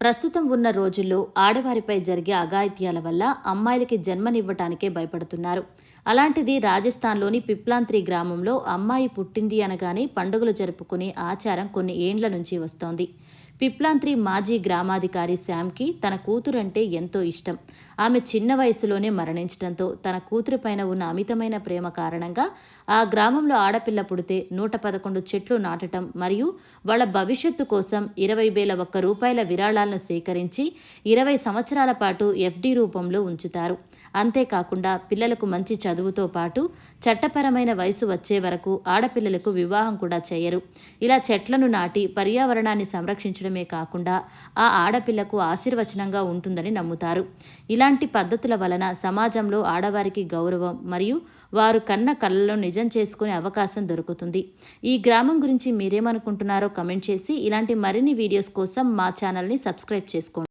ప్రస్తుతం ఉన్న రోజుల్లో ఆడవారిపై జరిగే అఘాయిత్యాల వల్ల అమ్మాయిలకి జన్మనివ్వటానికే భయపడుతున్నారు. అలాంటిది రాజస్థాన్లోని పిప్లాంత్రి గ్రామంలో అమ్మాయి పుట్టింది అనగానే పండుగలు జరుపుకునే ఆచారం కొన్ని ఏండ్ల నుంచి వస్తోంది. పిప్లాంత్రి మాజీ గ్రామాధికారి శ్యామ్కి తన కూతురంటే ఎంతో ఇష్టం. ఆమె చిన్న వయసులోనే మరణించడంతో తన కూతురిపైన ఉన్న అమితమైన ప్రేమ కారణంగా ఆ గ్రామంలో ఆడపిల్ల పుడితే 111 చెట్లు నాటటం మరియు వాళ్ళ భవిష్యత్తు కోసం 20,000 రూపాయల విరాళాలను సేకరించి 20 సంవత్సరాల పాటు ఎఫ్డి రూపంలో ఉంచుతారు. అంతేకాకుండా పిల్లలకు మంచి చదువుతో పాటు చట్టపరమైన వయసు వచ్చే వరకు ఆడపిల్లలకు వివాహం కూడా చేయరు. ఇలా చెట్లను నాటి పర్యావరణాన్ని సంరక్షించడమే కాకుండా ఆ ఆడపిల్లకు ఆశీర్వచనంగా ఉంటుందని నమ్ముతారు. ఇలాంటి పద్ధతుల వలన సమాజంలో ఆడవారికి గౌరవం మరియు వారు కన్న కలలను నిజం చేసుకునే అవకాశం దొరుకుతుంది. ఈ గ్రామం గురించి మీరేమనుకుంటున్నారో కమెంట్ చేసి ఇలాంటి మరిన్ని వీడియోస్ కోసం మా ఛానల్ని సబ్స్క్రైబ్ చేసుకోండి.